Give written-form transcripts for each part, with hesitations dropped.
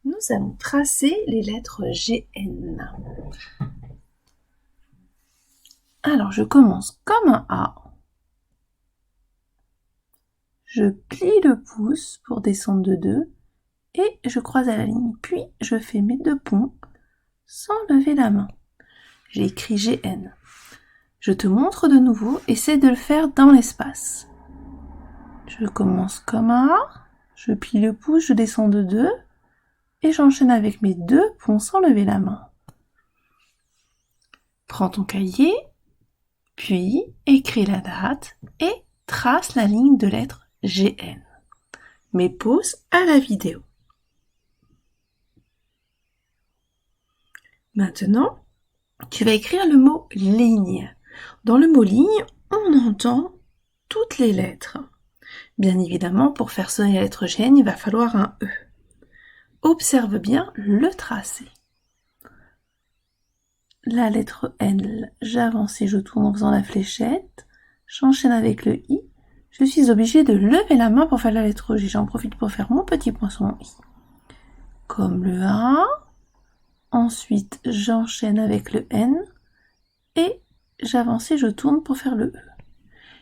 Nous allons tracer les lettres GN. Alors, je commence comme un A. Je plie le pouce pour descendre de 2 et je croise à la ligne. Puis, je fais mes 2 ponts sans lever la main. J'ai écrit GN. Je te montre de nouveau, essaie de le faire dans l'espace. Je commence comme un A, je plie le pouce, je descends de 2 et j'enchaîne avec mes 2 ponts sans lever la main. Prends ton cahier, puis écris la date et trace la ligne de lettres GN. Mets pause à la vidéo. Maintenant, tu vas écrire le mot ligne. Dans le mot ligne, on entend toutes les lettres. Bien évidemment, pour faire sonner la lettre GN, il va falloir un E. Observe bien le tracé. La lettre N, j'avance et je tourne en faisant la fléchette. J'enchaîne avec le I. Je suis obligée de lever la main pour faire la lettre G. J'en profite pour faire mon petit point sur mon I. Comme le A. Ensuite, j'enchaîne avec le N. Et j'avance et je tourne pour faire le E.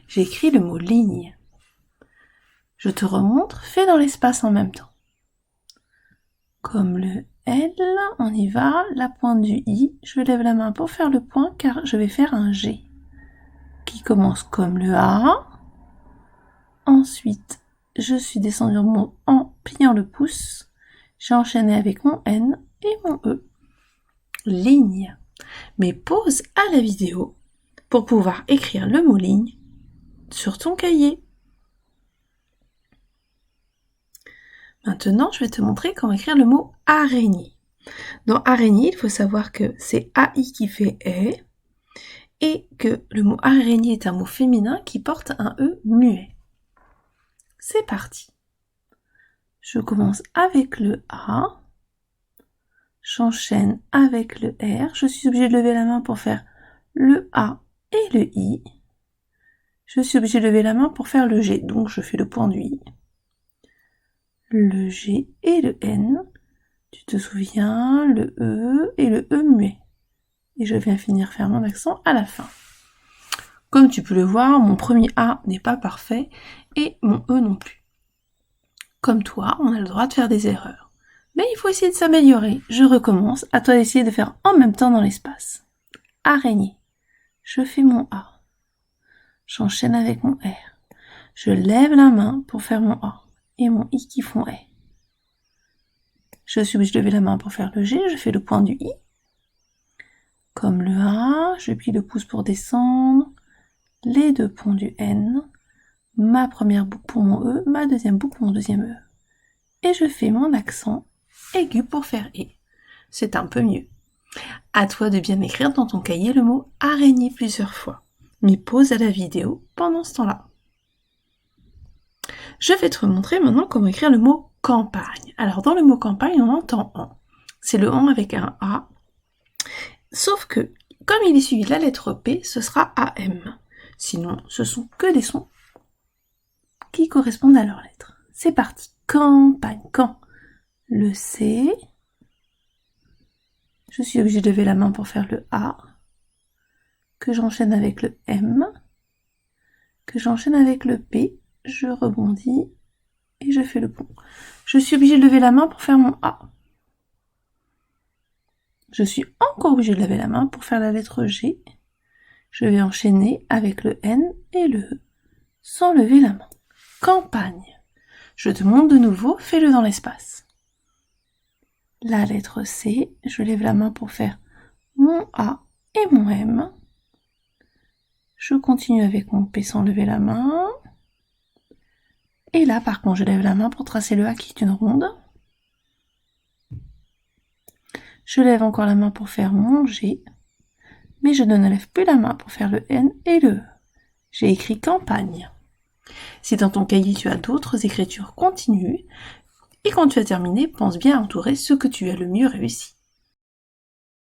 J'ai écrit le mot ligne. Je te remontre, fais dans l'espace en même temps. Comme le L, on y va, la pointe du I, je lève la main pour faire le point car je vais faire un G qui commence comme le A. Ensuite, je suis descendue en pliant le pouce, j'ai enchaîné avec mon N et mon E. Ligne. Mais pause à la vidéo pour pouvoir écrire le mot ligne sur ton cahier. Maintenant, je vais te montrer comment écrire le mot araignée. Dans araignée, il faut savoir que c'est AI qui fait E et que le mot araignée est un mot féminin qui porte un E muet. C'est parti. Je commence avec le A, j'enchaîne avec le R, je suis obligée de lever la main pour faire le A et le I. Je suis obligée de lever la main pour faire le G, donc je fais le point du I. Le G et le N, tu te souviens, le E et le E muet. Et je viens finir faire mon accent à la fin. Comme tu peux le voir, mon premier A n'est pas parfait et mon E non plus. Comme toi, on a le droit de faire des erreurs. Mais il faut essayer de s'améliorer. Je recommence, à toi d'essayer de faire en même temps dans l'espace. Araignée. Je fais mon A. J'enchaîne avec mon R. Je lève la main pour faire mon A et mon I qui font E. Je suis obligée de lever la main pour faire le G, je fais le point du I. Comme le A, je plie le pouce pour descendre, les 2 ponts du N, ma première boucle pour mon E, ma deuxième boucle pour mon deuxième E. Et je fais mon accent aigu pour faire E. C'est un peu mieux. À toi de bien écrire dans ton cahier le mot araignée plusieurs fois. Mais pause à la vidéo pendant ce temps-là. Je vais te montrer maintenant comment écrire le mot campagne. Alors dans le mot campagne, on entend an. C'est le an avec un A. Sauf que, comme il est suivi de la lettre P, ce sera AM. Sinon, ce sont que des sons qui correspondent à leur lettre. C'est parti. Campagne. Quand le C. Je suis obligée de lever la main pour faire le A. Que j'enchaîne avec le M. Que j'enchaîne avec le P. Je rebondis et je fais le pont. Je suis obligée de lever la main pour faire mon A. Je suis encore obligée de lever la main pour faire la lettre G. Je vais enchaîner avec le N et le E sans lever la main. Campagne. Je te montre de nouveau, fais-le dans l'espace. La lettre C, je lève la main pour faire mon A et mon M. Je continue avec mon P sans lever la main. Et là, par contre, je lève la main pour tracer le A qui est une ronde. Je lève encore la main pour faire mon G. Mais je ne lève plus la main pour faire le N et le E. J'ai écrit campagne. Si dans ton cahier tu as d'autres écritures, continue. Et quand tu as terminé, pense bien à entourer ce que tu as le mieux réussi.